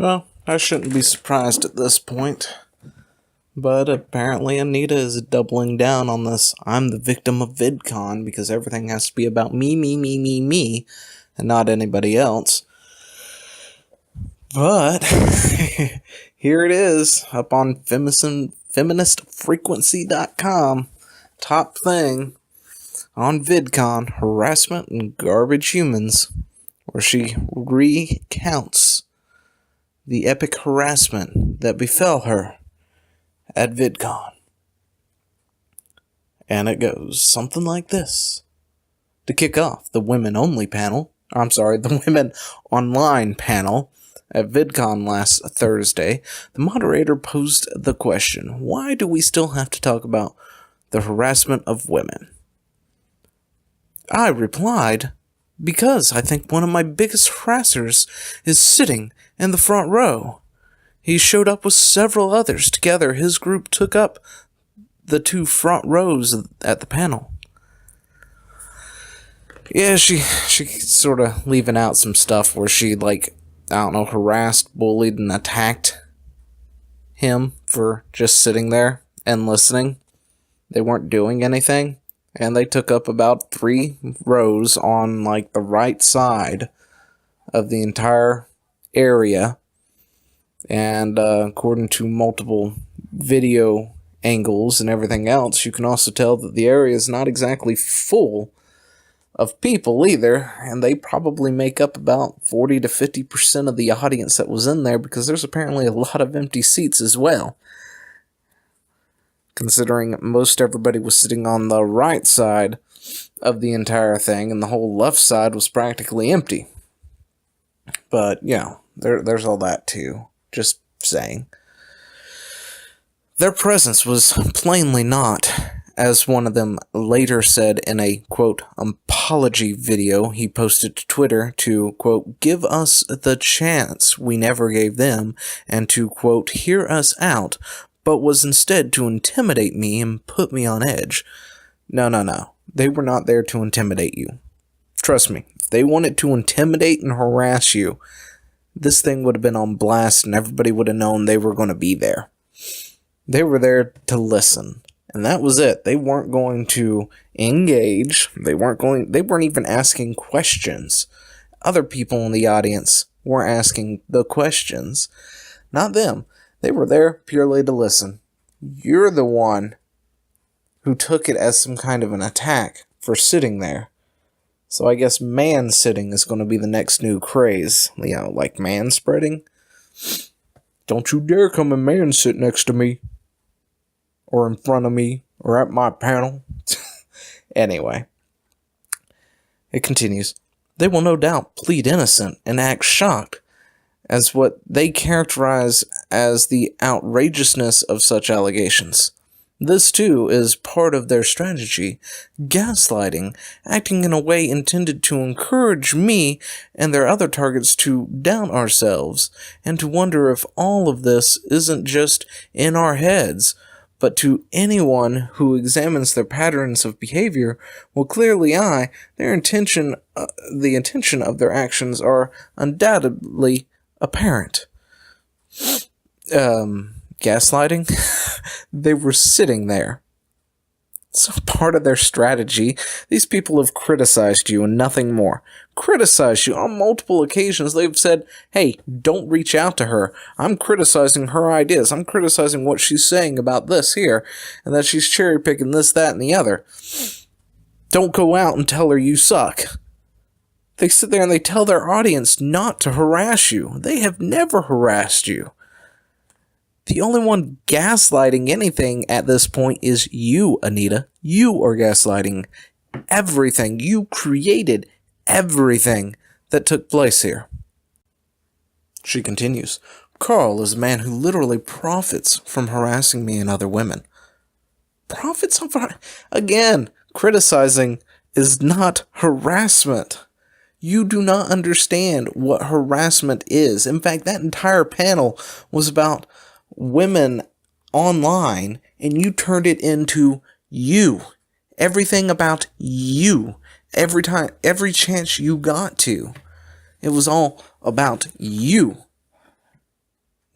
Well, I shouldn't be surprised at this point. But apparently Anita is doubling down on this I'm the victim of VidCon because everything has to be about me, and not anybody else. But here it is, up on feministfrequency.com. Top thing on VidCon, harassment and garbage humans, where she recounts the epic harassment that befell her at VidCon. And it goes something like this. To kick off the women online panel at VidCon last Thursday, the moderator posed the question, why do we still have to talk about the harassment of women? I replied, because I think one of my biggest harassers is sitting in the front row. He showed up with several others. Together, his group took up the two front rows at the panel. Yeah, she sort of leaving out some stuff where she, harassed, bullied, and attacked him for just sitting there and listening. They weren't doing anything, and they took up about 3 rows on, the right side of the entire area. And according to multiple video angles and everything else, you can also tell that the area is not exactly full of people either, and they probably make up about 40 to 50% of the audience that was in there, because there's apparently a lot of empty seats as well, considering most everybody was sitting on the right side of the entire thing, and the whole left side was practically empty. But, yeah, there's all that too. Just saying. Their presence was plainly not, as one of them later said in a, quote, apology video he posted to Twitter to, quote, give us the chance we never gave them, and to, quote, hear us out, but was instead to intimidate me and put me on edge. No. They were not there to intimidate you. Trust me, if they wanted to intimidate and harass you, this thing would have been on blast and everybody would have known they were going to be there. They were there to listen. And that was it. They weren't going to engage. They weren't even asking questions. Other people in the audience were asking the questions. Not them. They were there purely to listen. You're the one who took it as some kind of an attack for sitting there. So I guess man-sitting is going to be the next new craze. Like man-spreading. Don't you dare come and man-sit next to me. Or in front of me. Or at my panel. Anyway. It continues. They will no doubt plead innocent and act shocked as what they characterize as the outrageousness of such allegations. This, too, is part of their strategy, gaslighting, acting in a way intended to encourage me and their other targets to doubt ourselves, and to wonder if all of this isn't just in our heads, but to anyone who examines their patterns of behavior will clearly the intention of their actions are undoubtedly apparent. Gaslighting? They were sitting there. So part of their strategy, these people have criticized you and nothing more. Criticized you on multiple occasions. They've said, hey, don't reach out to her. I'm criticizing her ideas. I'm criticizing what she's saying about this here, and that she's cherry-picking this, that, and the other. Don't go out and tell her you suck. They sit there and they tell their audience not to harass you. They have never harassed you. The only one gaslighting anything at this point is you, Anita. You are gaslighting everything. You created everything that took place here. She continues. Carl is a man who literally profits from harassing me and other women. Profits from... Again, criticizing is not harassment. You do not understand what harassment is. In fact, that entire panel was about women online, and you turned it into you. Everything about you. Every chance you got to. It was all about you.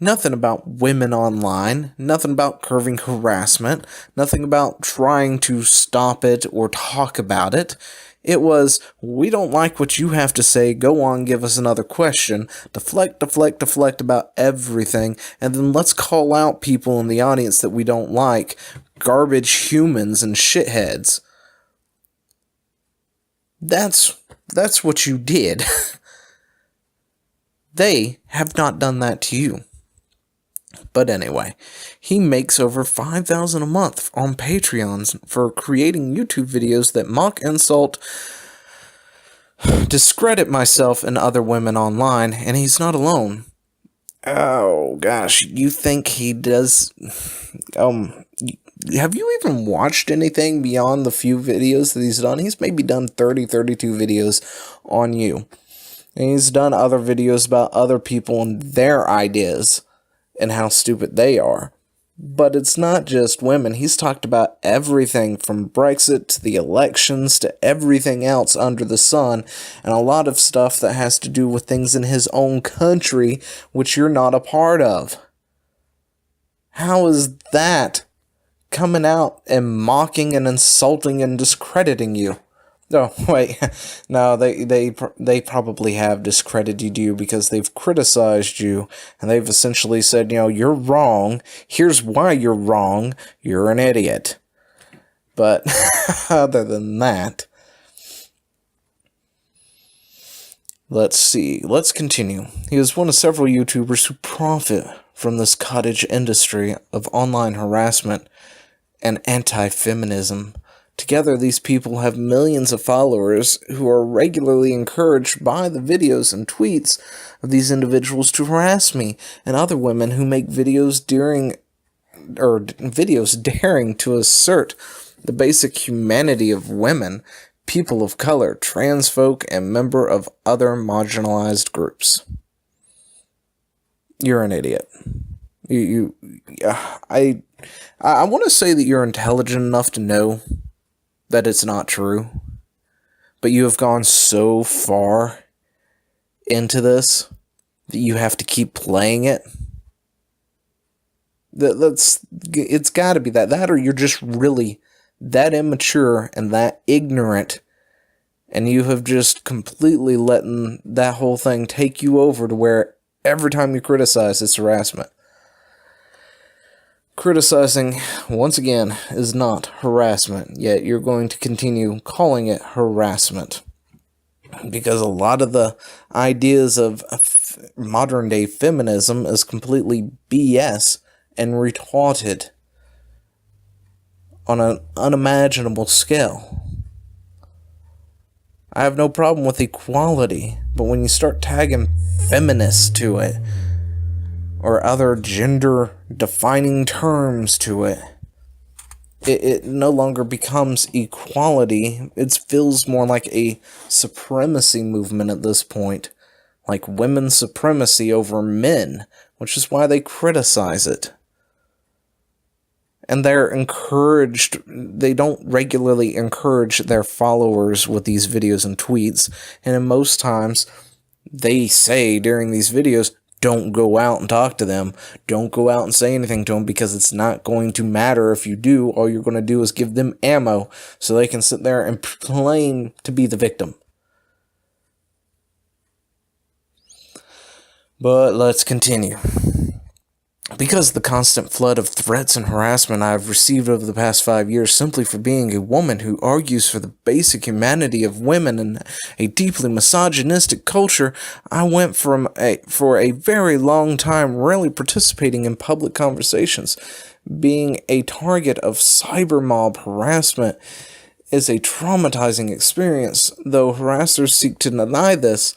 Nothing about women online, nothing about curving harassment, nothing about trying to stop it or talk about it. It was, we don't like what you have to say, go on, give us another question, deflect about everything, and then let's call out people in the audience that we don't like, garbage humans and shitheads. That's what you did. They have not done that to you. But anyway, he makes over $5,000 a month on Patreons for creating YouTube videos that mock, insult, discredit myself and other women online, and he's not alone. Oh gosh, you think he does... have you even watched anything beyond the few videos that he's done? He's maybe done 32 videos on you. And he's done other videos about other people and their ideas and how stupid they are. But it's not just women. He's talked about everything from Brexit to the elections to everything else under the sun, and a lot of stuff that has to do with things in his own country, which you're not a part of. How is that coming out and mocking and insulting and discrediting you? Oh, wait, no, they probably have discredited you because they've criticized you, and they've essentially said, you're wrong, here's why you're wrong, you're an idiot. But, other than that, let's see, let's continue. He is one of several YouTubers who profit from this cottage industry of online harassment and anti-feminism. Together, these people have millions of followers who are regularly encouraged by the videos and tweets of these individuals to harass me and other women who make videos daring to assert the basic humanity of women, people of color, trans folk, and member of other marginalized groups. You're an idiot. I want to say that you're intelligent enough to know that it's not true, but you have gone so far into this that you have to keep playing it. It's got to be that or you're just really that immature and that ignorant, and you have just completely letting that whole thing take you over to where every time you criticize, it's harassment. Criticizing, once again, is not harassment, yet you're going to continue calling it harassment. Because a lot of the ideas of modern-day feminism is completely BS and retarded on an unimaginable scale. I have no problem with equality, but when you start tagging feminists to it, or other gender-defining terms to it, it no longer becomes equality. It feels more like a supremacy movement at this point. Like women's supremacy over men, which is why they criticize it. And they're encouraged, they don't regularly encourage their followers with these videos and tweets, and in most times, they say during these videos, don't go out and talk to them. Don't go out and say anything to them because it's not going to matter if you do. All you're going to do is give them ammo so they can sit there and claim to be the victim. But let's continue. Because of the constant flood of threats and harassment I have received over the past 5 years simply for being a woman who argues for the basic humanity of women in a deeply misogynistic culture, I went for a very long time rarely participating in public conversations. Being a target of cyber mob harassment is a traumatizing experience, though harassers seek to deny this.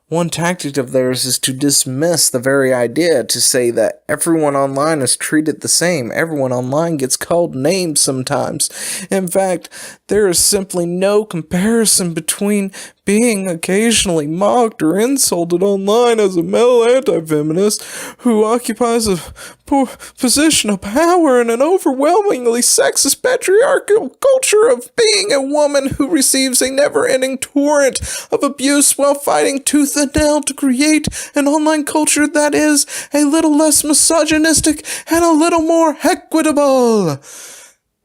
One tactic of theirs is to dismiss the very idea, to say that everyone online is treated the same. Everyone online gets called names sometimes. In fact, there is simply no comparison between being occasionally mocked or insulted online as a male anti-feminist who occupies a position of power in an overwhelmingly sexist patriarchal culture of being a woman who receives a never-ending torrent of abuse while fighting tooth and nail to create an online culture that is a little less misogynistic and a little more equitable.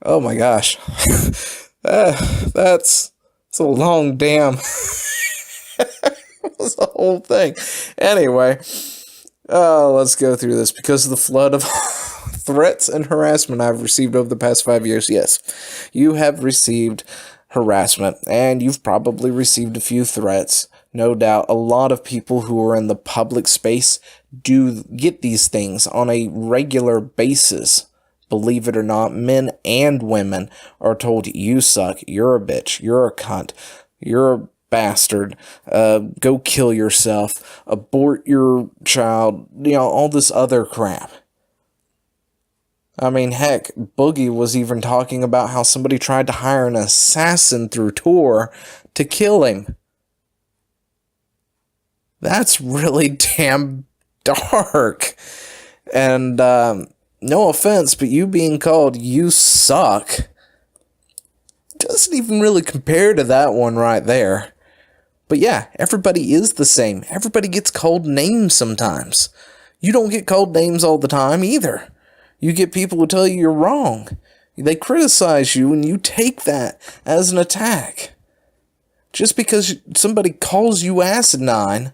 Oh my gosh. That's a long damn. That's the whole thing. Anyway, let's go through this. Because of the flood of threats and harassment I've received over the past 5 years, yes, you have received harassment, and you've probably received a few threats. No doubt, a lot of people who are in the public space do get these things on a regular basis. Believe it or not, men and women are told, you suck, you're a bitch, you're a cunt, you're a bastard, go kill yourself, abort your child, all this other crap. I mean, heck, Boogie was even talking about how somebody tried to hire an assassin through Tor to kill him. That's really damn dark. And, no offense, but you being called you suck doesn't even really compare to that one right there. But yeah, everybody is the same. Everybody gets called names sometimes. You don't get called names all the time either. You get people who tell you you're wrong. They criticize you and you take that as an attack. Just because somebody calls you asinine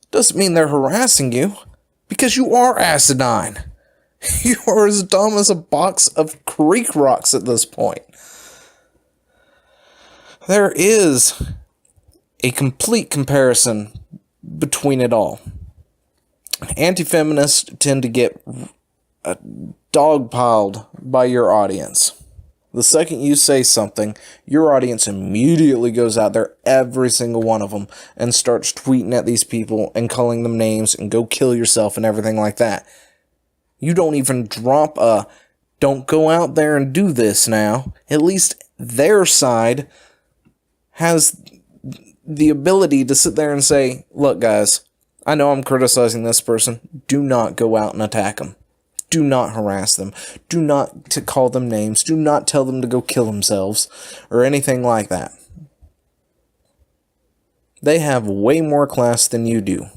doesn't mean they're harassing you, because you are asinine. You are as dumb as a box of creek rocks at this point. There is a complete comparison between it all. Anti-feminists tend to get dogpiled by your audience. The second you say something, your audience immediately goes out there, every single one of them, and starts tweeting at these people and calling them names and go kill yourself and everything like that. You don't even drop a, don't go out there and do this now. At least their side has the ability to sit there and say, look guys, I know I'm criticizing this person. Do not go out and attack them. Do not harass them. Do not to call them names. Do not tell them to go kill themselves or anything like that. They have way more class than you do.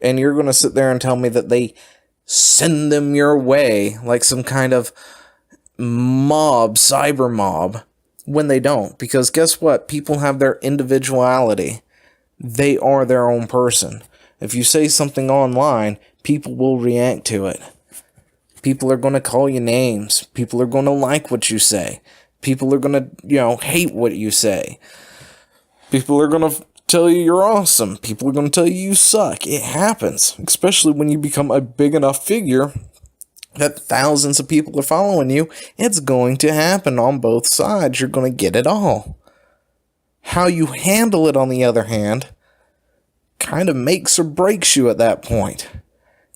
And you're going to sit there and tell me that they send them your way like some kind of mob, cyber mob, when they don't. Because guess what? People have their individuality. They are their own person. If you say something online, people will react to it. People are going to call you names. People are going to like what you say. People are going to, hate what you say. People are going to tell you you're awesome. People are going to tell you you suck. It happens, especially when you become a big enough figure that thousands of people are following you. It's going to happen on both sides. You're going to get it all. How you handle it, on the other hand, kind of makes or breaks you at that point.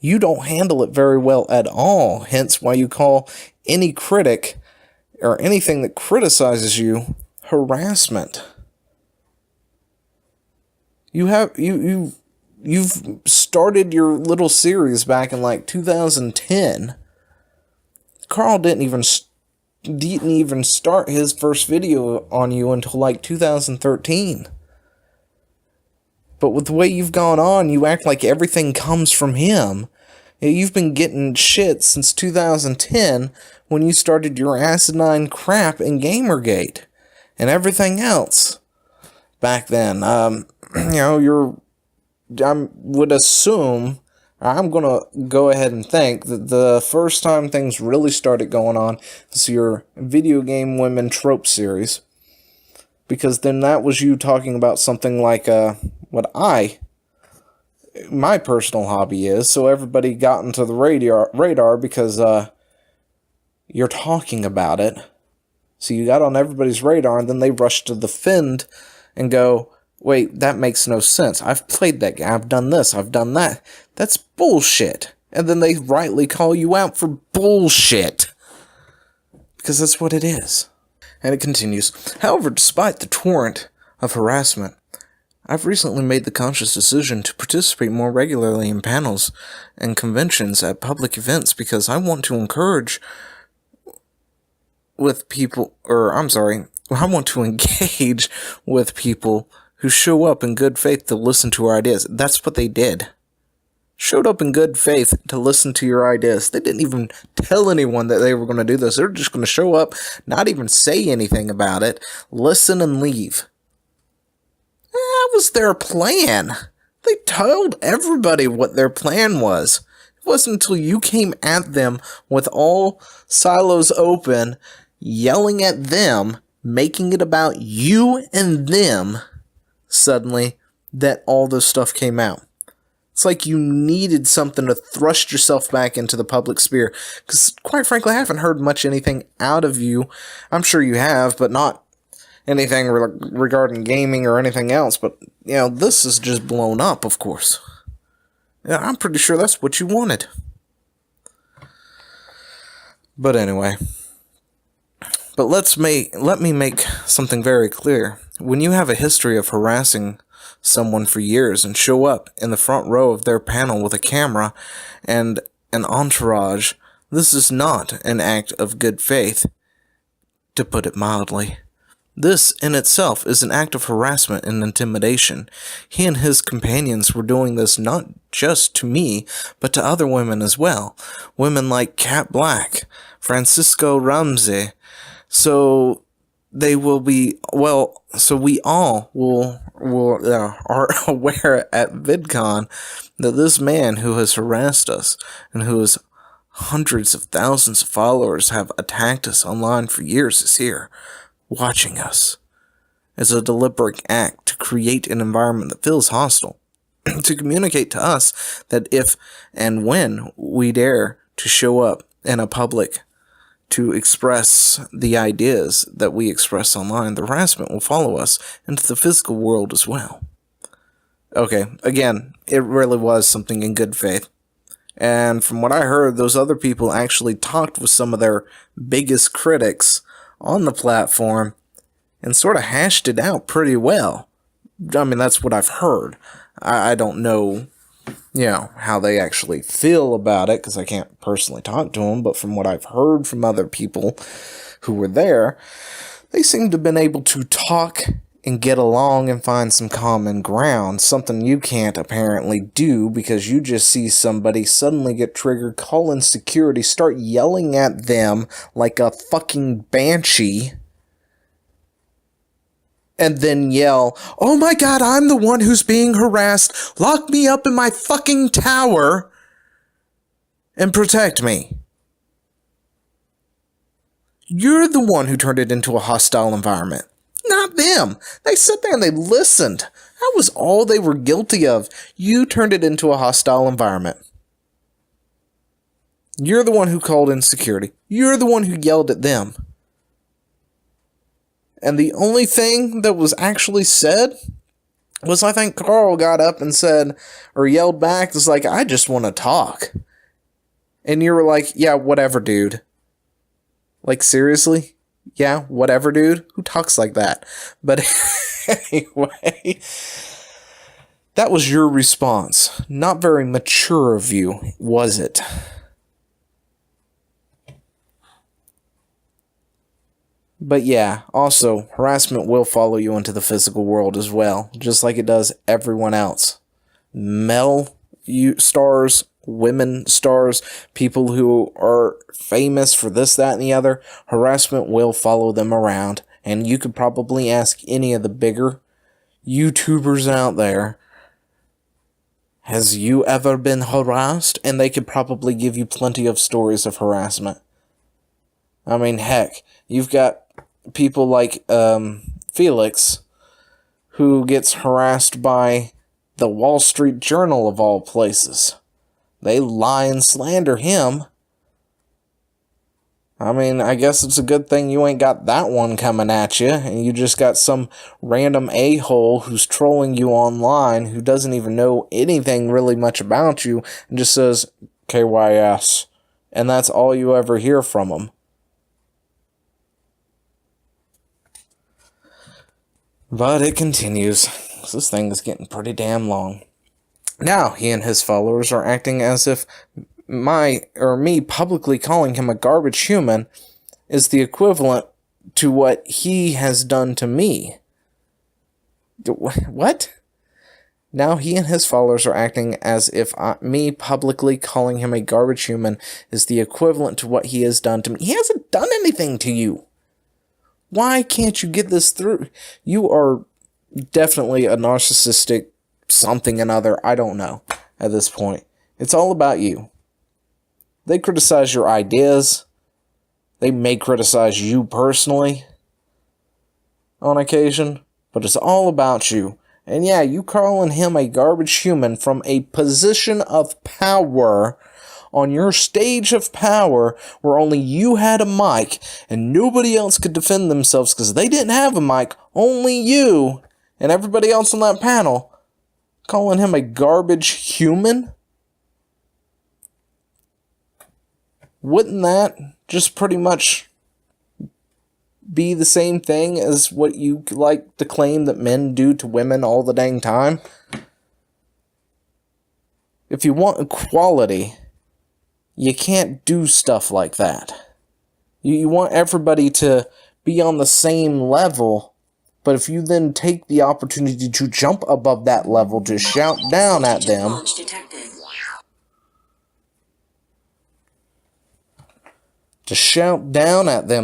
You don't handle it very well at all, hence why you call any critic or anything that criticizes you harassment. You've started your little series back in like 2010. Carl didn't even start his first video on you until like 2013. But with the way you've gone on, you act like everything comes from him. You've been getting shit since 2010 when you started your asinine crap in Gamergate and everything else. Back then, I would assume, I'm going to go ahead and think that the first time things really started going on was your video game women trope series. Because then that was you talking about something like what my personal hobby is, so everybody got into the radar because you're talking about it. So you got on everybody's radar, and then they rush to defend and go, wait, that makes no sense. I've played that game. I've done this. I've done that. That's bullshit. And then they rightly call you out for bullshit. Because that's what it is. And it continues. However, despite the torrent of harassment. I've recently made the conscious decision to participate more regularly in panels and conventions at public events because I want to encourage with people, I want to engage with people who show up in good faith to listen to our ideas. That's what they did. Showed up in good faith to listen to your ideas. They didn't even tell anyone that they were going to do this. They're just going to show up, not even say anything about it, listen and leave. That was their plan. They told everybody what their plan was. It wasn't until you came at them with all silos open, yelling at them, making it about you and them, suddenly, that all this stuff came out. It's like you needed something to thrust yourself back into the public sphere. Because, quite frankly, I haven't heard much anything out of you. I'm sure you have, but not anything regarding gaming or anything else. But, this is just blown up, of course. Yeah, I'm pretty sure that's what you wanted. But anyway. But let me make something very clear. When you have a history of harassing someone for years and show up in the front row of their panel with a camera and an entourage, this is not an act of good faith, to put it mildly. This in itself is an act of harassment and intimidation. He and his companions were doing this not just to me, but to other women as well. Women like Kat Black, Francisco Ramsey. So they will be, so we all are aware at VidCon that this man who has harassed us and who has hundreds of thousands of followers have attacked us online for years is here, watching us. It's a deliberate act to create an environment that feels hostile, to communicate to us that if and when we dare to show up in a public to express the ideas that we express online, the harassment will follow us into the physical world as well. Okay, again, it really was something in good faith. And from what I heard, those other people actually talked with some of their biggest critics on the platform and sort of hashed it out pretty well. I mean, that's what I've heard. I don't know, how they actually feel about it, because I can't personally talk to them, but from what I've heard from other people who were there, they seem to have been able to talk and get along and find some common ground, something you can't apparently do because you just see somebody suddenly get triggered, call in security, start yelling at them like a fucking banshee, and then yell, "Oh my god, I'm the one who's being harassed. Lock me up in my fucking tower and protect me." You're the one who turned it into a hostile environment, not them. They sat there and they listened. That was all they were guilty of. You turned it into a hostile environment. You're the one who called in security. You're the one who yelled at them. And the only thing that was actually said was, I think Carl got up and said, or yelled back, was like, "I just want to talk." And you were like, "Yeah, whatever, dude." Like, seriously? Yeah, whatever, dude? Who talks like that? But anyway, that was your response. Not very mature of you, was it? But yeah, also, harassment will follow you into the physical world as well, just like it does everyone else. Male stars, women stars, people who are famous for this, that, and the other, harassment will follow them around. And you could probably ask any of the bigger YouTubers out there, "Has you ever been harassed?" And they could probably give you plenty of stories of harassment. I mean, heck, you've got people like Felix, who gets harassed by the Wall Street Journal of all places. They lie and slander him. I mean, I guess it's a good thing you ain't got that one coming at you, and you just got some random a-hole who's trolling you online, who doesn't even know anything really much about you, and just says, "KYS." And that's all you ever hear from him. But it continues. This thing is getting pretty damn long. Now he and his followers are acting as if me publicly calling him a garbage human is the equivalent to what he has done to me. What? Now he and his followers are acting as if me publicly calling him a garbage human is the equivalent to what he has done to me. He hasn't done anything to you. Why can't you get this through? You are definitely a narcissistic something another. I don't know at this point. It's all about you. They criticize your ideas. They may criticize you personally on occasion, but it's all about you. And yeah, you calling him a garbage human from a position of power on your stage of power where only you had a mic and nobody else could defend themselves because they didn't have a mic, only you and everybody else on that panel, calling him a garbage human? Wouldn't that just pretty much be the same thing as what you like to claim that men do to women all the dang time? If you want equality, you can't do stuff like that. You want everybody to be on the same level, but if you then take the opportunity to jump above that level to shout down at them,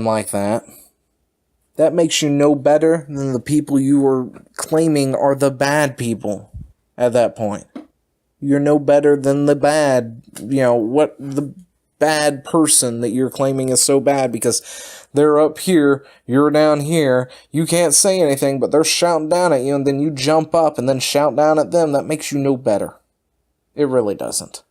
like that, that makes you no better than the people you are claiming are the bad people at that point. You're no better than the bad, the bad person that you're claiming is so bad because they're up here, you're down here, you can't say anything, but they're shouting down at you, and then you jump up and then shout down at them. That makes you no better. It really doesn't.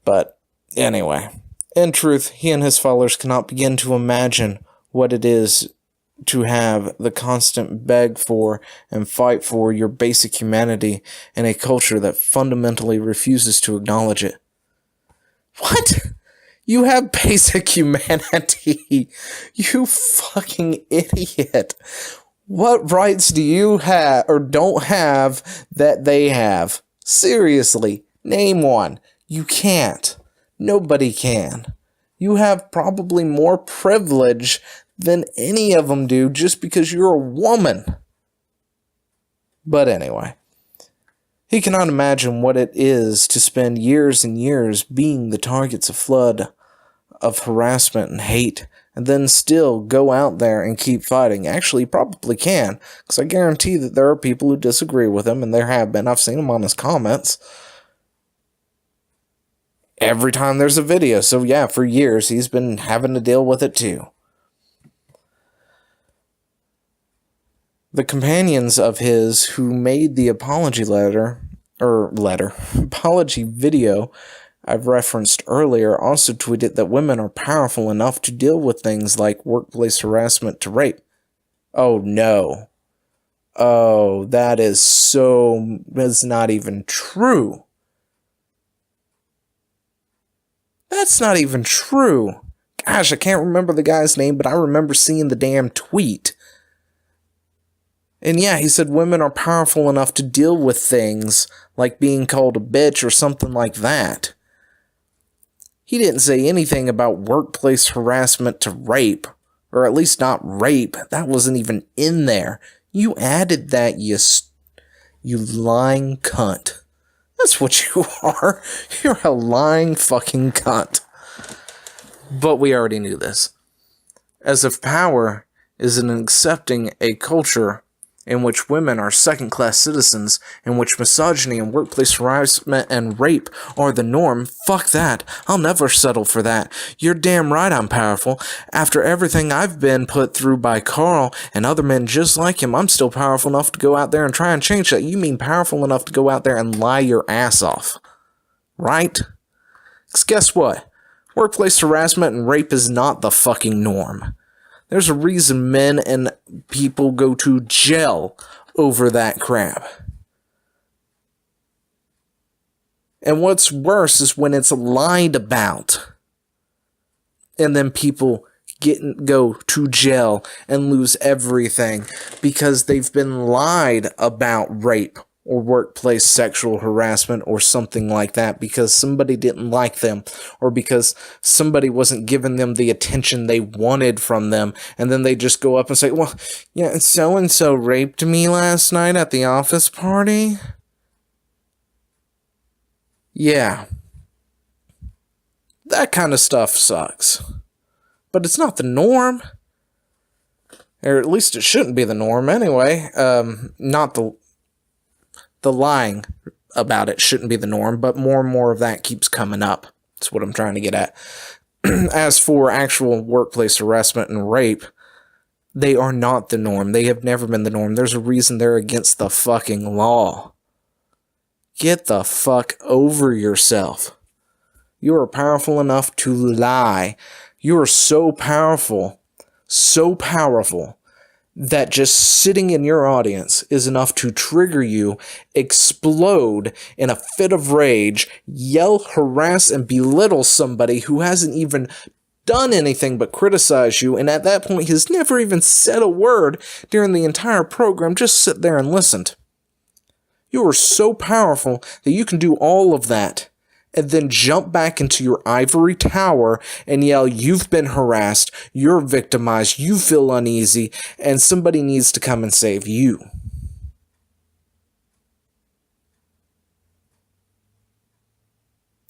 But anyway, in truth, he and his followers cannot begin to imagine what it is to have the constant beg for and fight for your basic humanity in a culture that fundamentally refuses to acknowledge it. What? You have basic humanity? You fucking idiot. What rights do you have or don't have that they have? Seriously, name one. You can't. Nobody can. You have probably more privilege than any of them do just because you're a woman. But anyway, he cannot imagine what it is to spend years and years being the targets of flood of harassment and hate, and then still go out there and keep fighting. Actually, he probably can, because I guarantee that there are people who disagree with him, and there have been. I've seen them on his comments every time there's a video. So yeah, for years he's been having to deal with it too. The companions of his who made the apology apology video I've referenced earlier also tweeted that women are powerful enough to deal with things like workplace harassment to rape. Oh no. Oh, that's not even true. That's not even true. Gosh, I can't remember the guy's name, but I remember seeing the damn tweet. And yeah, he said women are powerful enough to deal with things like being called a bitch or something like that. He didn't say anything about workplace harassment to rape, or at least not rape. That wasn't even in there. You added that, you lying cunt. That's what you are. You're a lying fucking cunt. But we already knew this. As if power is in accepting a culture in which women are second-class citizens, in which misogyny and workplace harassment and rape are the norm, fuck that. I'll never settle for that. You're damn right I'm powerful. After everything I've been put through by Carl and other men just like him, I'm still powerful enough to go out there and try and change that. You mean powerful enough to go out there and lie your ass off. Right? 'Cause guess what? Workplace harassment and rape is not the fucking norm. There's a reason men and people go to jail over that crap. And what's worse is when it's lied about. And then people go to jail and lose everything because they've been lied about rape or workplace sexual harassment or something like that because somebody didn't like them or because somebody wasn't giving them the attention they wanted from them, and then they just go up and say, well, yeah, so-and-so raped me last night at the office party. Yeah. That kind of stuff sucks. But it's not the norm. Or at least it shouldn't be the norm anyway. Not the lying about it shouldn't be the norm, but more and more of that keeps coming up. That's what I'm trying to get at. As for actual workplace harassment and rape, they are not the norm. They have never been the norm. There's a reason they're against the fucking law. Get the fuck over yourself. You are powerful enough to lie. You are so powerful, that just sitting in your audience is enough to trigger you, explode in a fit of rage, yell, harass, and belittle somebody who hasn't even done anything but criticize you, and at that point has never even said a word during the entire program, just sit there and listened. You are so powerful that you can do all of that and then jump back into your ivory tower and yell, you've been harassed, you're victimized, you feel uneasy, and somebody needs to come and save you.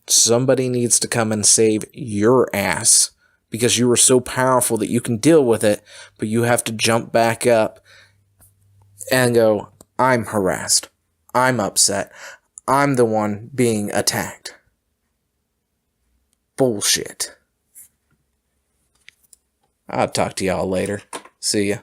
Somebody needs to come and save your ass because you are so powerful that you can deal with it, but you have to jump back up and go, I'm harassed, I'm upset, I'm the one being attacked. Bullshit. I'll talk to y'all later. See ya.